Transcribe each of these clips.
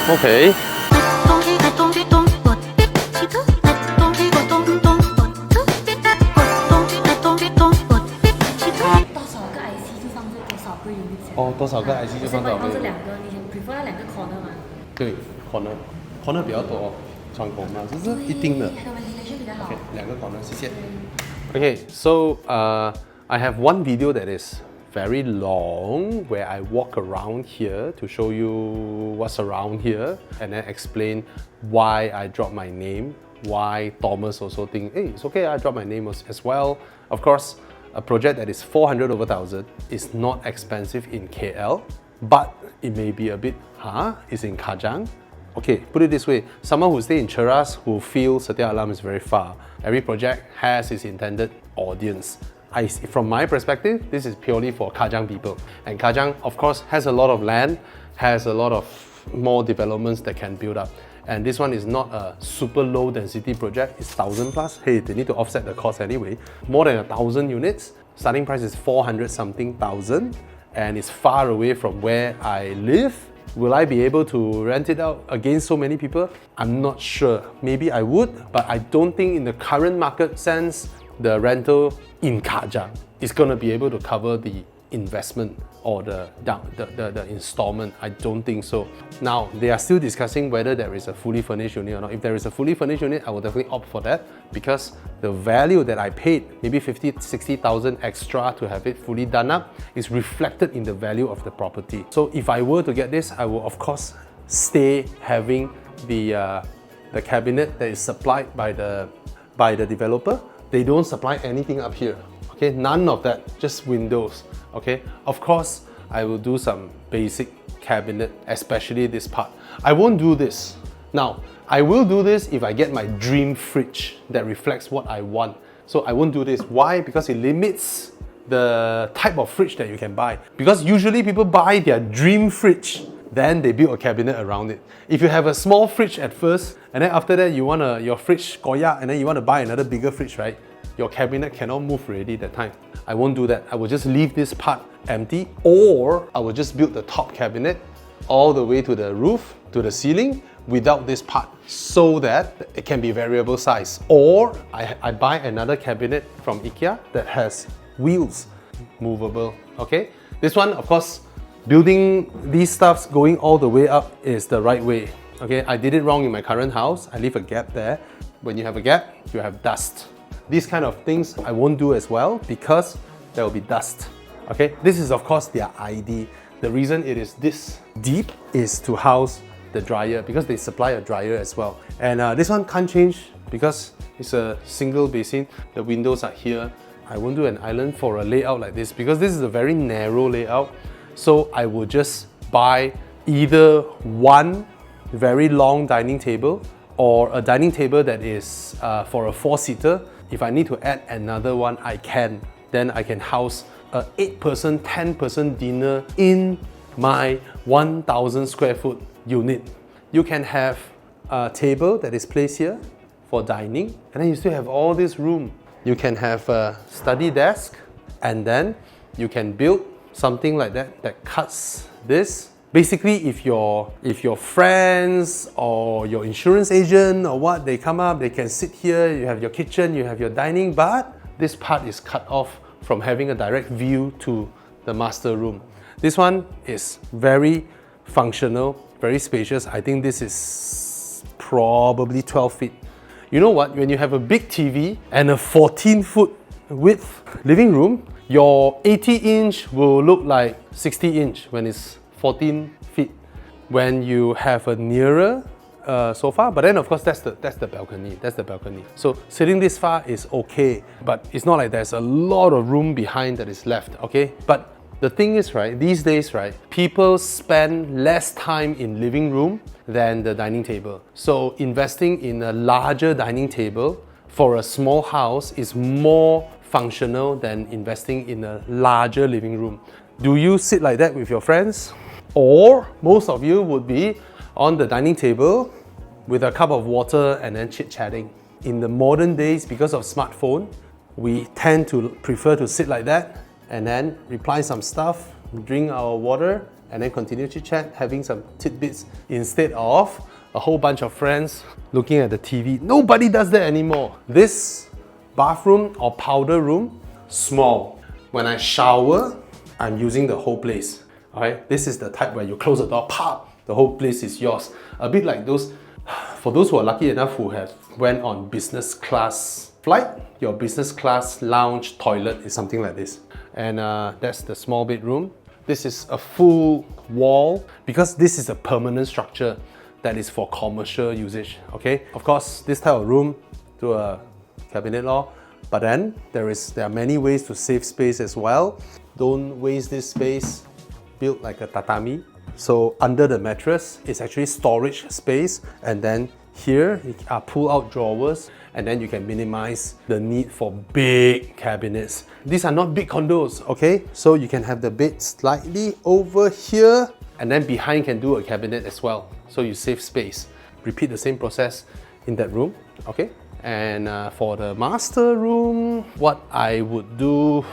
Okay. Oh, 多少个 IC 就放多少个 unit？ 你 prefer 那两个 corner 吗？对 corner 比较多哦，窗口嘛，这是一定的。OK， 两个 corner， 谢谢。Okay, so I have one video that is very long where I walk around here to show you what's around here and then explain why I dropped my name, why Thomas also think, hey, it's okay, I dropped my name as well. Of course, a project that is 400 over 1,000 is not expensive in KL, but it may be a bit, it's in Kajang. Okay, put it this way, someone who stays in Cheras who feels Setia Alam is very far. Every project has its intended audience. From my perspective, this is purely for Kajang people. And Kajang, of course, has a lot of land, has a lot of more developments that can build up. And this one is not a super low density project, it's 1,000 plus. Hey, they need to offset the cost anyway. More than 1,000 units, starting price is 400 something thousand, and it's far away from where I live. Will I be able to rent it out against so many people? I'm not sure. Maybe I would, but I don't think in the current market sense, the rental in Kajang is going to be able to cover the investment or the installment. I don't think so. Now, they are still discussing whether there is a fully furnished unit or not. If there is a fully furnished unit, I will definitely opt for that because the value that I paid, maybe 50, 60,000 extra to have it fully done up, is reflected in the value of the property. So if I were to get this, I will of course stay having the cabinet that is supplied by the developer. They don't supply anything up here. Okay, none of that, just windows. Okay, of course, I will do some basic cabinet, especially this part. I won't do this. Now, I will do this if I get my dream fridge that reflects what I want. So I won't do this. Why? Because it limits the type of fridge that you can buy. Because usually people buy their dream fridge, then they build a cabinet around it. If you have a small fridge at first, and then after that you want your fridge koyak, and then you want to buy another bigger fridge, right? Your cabinet cannot move already that time. I won't do that. I will just leave this part empty, or I will just build the top cabinet all the way to the roof, to the ceiling, without this part, so that it can be variable size. Or I buy another cabinet from IKEA that has wheels, movable, okay? This one, of course, building these stuffs going all the way up is the right way. Okay, I did it wrong in my current house. I leave a gap there. When you have a gap, you have dust. These kind of things I won't do as well because there will be dust. Okay, this is of course their ID. The reason it is this deep is to house the dryer because they supply a dryer as well. And this one can't change because it's a single basin. The windows are here. I won't do an island for a layout like this because this is a very narrow layout. So I will just buy either one very long dining table or a dining table that is for a 4-seater. If I need to add another one, I can. Then I can house a 8-person, 10-person dinner in my 1,000 square foot unit. You can have a table that is placed here for dining, and then you still have all this room. You can have a study desk, and then you can build something like that cuts this. Basically, if your friends or your insurance agent or what, they come up, they can sit here, you have your kitchen, you have your dining, but this part is cut off from having a direct view to the master room. This one is very functional, very spacious. I think this is probably 12 feet. You know what? When you have a big TV and a 14-foot width living room, your 80-inch will look like 60-inch when it's 14 feet. When you have a nearer sofa, but then of course that's the balcony. That's the balcony. So sitting this far is okay, but it's not like there's a lot of room behind that is left. Okay, but the thing is, right, these days, right, people spend less time in living room than the dining table. So investing in a larger dining table for a small house is more functional than investing in a larger living room. Do you sit like that with your friends? Or most of you would be on the dining table with a cup of water and then chit-chatting. In the modern days, because of smartphone, we tend to prefer to sit like that and then reply some stuff, drink our water, and then continue chit chat, having some tidbits instead of a whole bunch of friends looking at the TV. Nobody does that anymore. This bathroom or powder room, small. When I shower, I'm using the whole place. Alright, this is the type where you close the door, pop, the whole place is yours. A bit like those, for those who are lucky enough who have went on business class flight, your business class lounge toilet is something like this. And that's the small bedroom. This is a full wall because this is a permanent structure that is for commercial usage. Okay, of course, this type of room to a cabinet law, but then there are many ways to save space as well. Don't waste this space. Built like a tatami. So under the mattress is actually storage space, and then here are pull-out drawers, and then you can minimize the need for big cabinets. These are not big condos, okay? So you can have the bed slightly over here, and then behind can do a cabinet as well. So you save space. Repeat the same process in that room, okay? And for the master room, what I would do,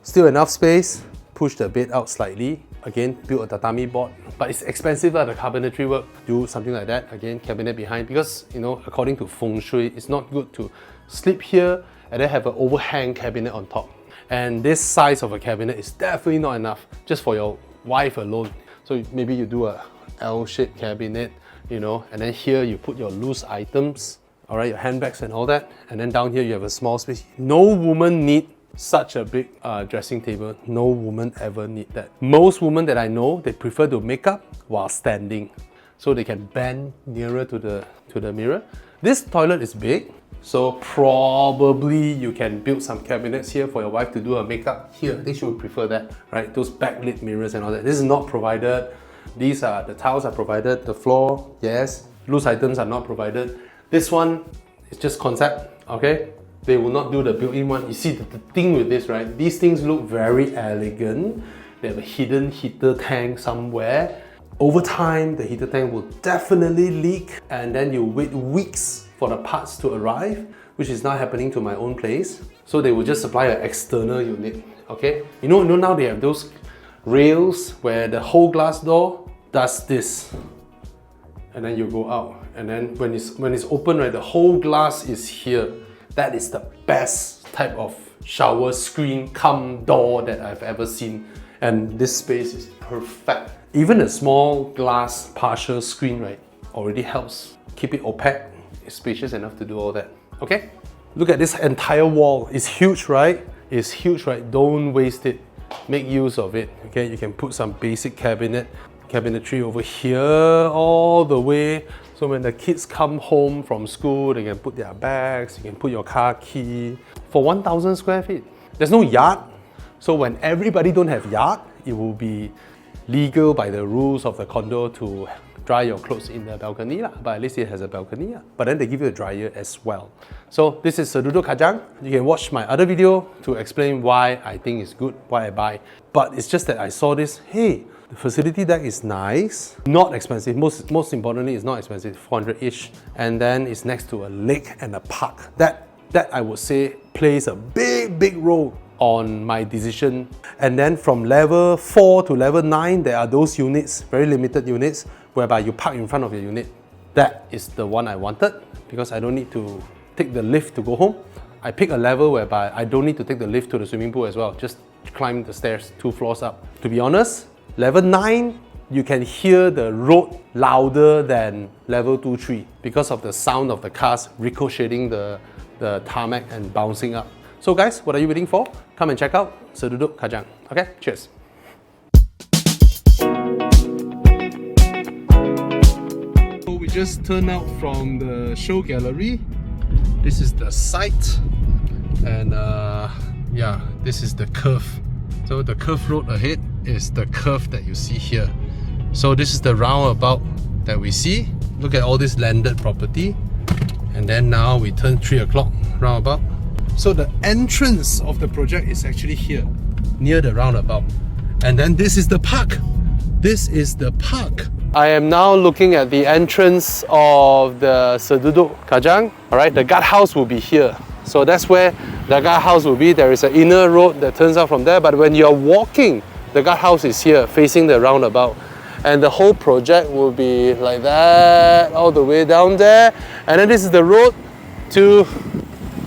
still enough space, push the bed out slightly. Again, build a tatami board, but it's expensive, the cabinetry work. Do something like that. Again, cabinet behind, because you know, according to feng shui, it's not good to sleep here and then have an overhang cabinet on top. And this size of a cabinet is definitely not enough just for your wife alone. So maybe you do a L-shaped cabinet, you know, and then here you put your loose items, all right, your handbags and all that, and then down here you have a small space. No woman need such a big dressing table. No woman ever need that. Most women that I know, they prefer to make up while standing, so they can bend nearer to the mirror. This toilet is big, so probably you can build some cabinets here for your wife to do her makeup here. I think she would prefer that, right? Those backlit mirrors and all that. This is not provided. The tiles are provided. The floor, yes. Loose items are not provided. This one is just concept, okay? They will not do the built-in one. You see the thing with this, right? These things look very elegant. They have a hidden heater tank somewhere. Over time, the heater tank will definitely leak, and then you wait weeks for the parts to arrive, which is now happening to my own place. So they will just supply an external unit, okay? You know now they have those rails where the whole glass door does this. And then you go out. And then when it's open, right, the whole glass is here. That is the best type of shower screen cum door that I've ever seen. And this space is perfect. Even a small glass partial screen, right, already helps keep it opaque. It's spacious enough to do all that. Okay? Look at this entire wall. It's huge, right? It's huge, right? Don't waste it. Make use of it. Okay? You can put some basic cabinetry over here all the way. So when the kids come home from school, they can put their bags, you can put your car key. For 1,000 square feet. There's no yard. So when everybody don't have yard, it will be legal by the rules of the condo to dry your clothes in the balcony. But at least it has a balcony. But then they give you a dryer as well. So this is Serduduk Kajang. You can watch my other video to explain why I think it's good, why I buy. But it's just that I saw this, hey, the facility deck is nice, not expensive. Most importantly, it's not expensive, 400-ish. And then it's next to a lake and a park. That I would say plays a big role on my decision. And then from level 4 to level 9, there are those units, very limited units, whereby you park in front of your unit. That is the one I wanted because I don't need to take the lift to go home. I pick a level whereby I don't need to take the lift to the swimming pool as well, just climb the stairs 2 floors up. To be honest, level 9, you can hear the road louder than level 2, 3 because of the sound of the cars ricocheting the tarmac and bouncing up. So guys, what are you waiting for? Come and check out Serduduk Kajang. Okay, cheers. So we just turned out from the show gallery. This is the site, and yeah, this is the curve. So the curve road ahead is the curve that you see here. So this is the roundabout that we see. Look at all this landed property. And then now we turn 3 o'clock roundabout. So the entrance of the project is actually here, near the roundabout. And then this is the park. This is the park. I am now looking at the entrance of the Serduduk Kajang. Alright, the guardhouse will be here. So that's where the guardhouse will be. There is an inner road that turns out from there. But when you're walking The guardhouse is here, facing the roundabout. And the whole project will be like that, all the way down there. And then this is the road to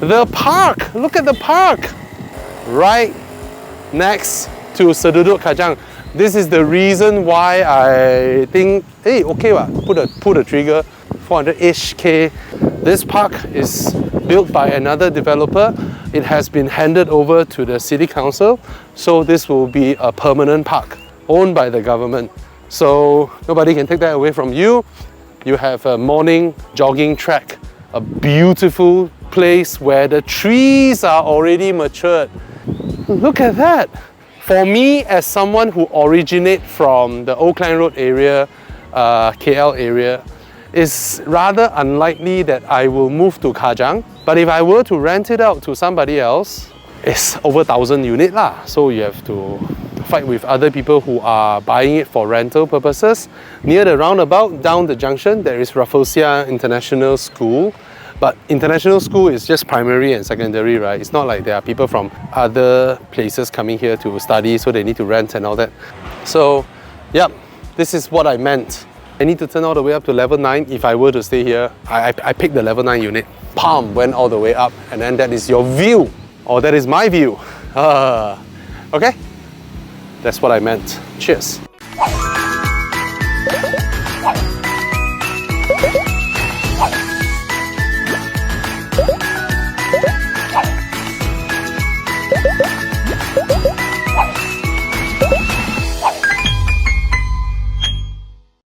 the park. Look at the park. Right next to Seduduk Kajang. This is the reason why I think, hey, okay, pull the trigger, 400-ish K. This park is built by another developer. It has been handed over to the city council. So this will be a permanent park owned by the government. So nobody can take that away from you. You have a morning jogging track, a beautiful place where the trees are already matured. Look at that. For me, as someone who originates from the Old Klang Road area, KL area, it's rather unlikely that I will move to Kajang. But if I were to rent it out to somebody else, it's over 1,000 units lah. So you have to fight with other people who are buying it for rental purposes. Near the roundabout, down the junction, there is Rafflesia International School. But international school is just primary and secondary, right? It's not like there are people from other places coming here to study, so they need to rent and all that. So, yeah, this is what I meant. I need to turn all the way up to level 9 if I were to stay here. I picked the level 9 unit. Palm went all the way up, and then that is your view, or that is my view. Okay? That's what I meant. Cheers.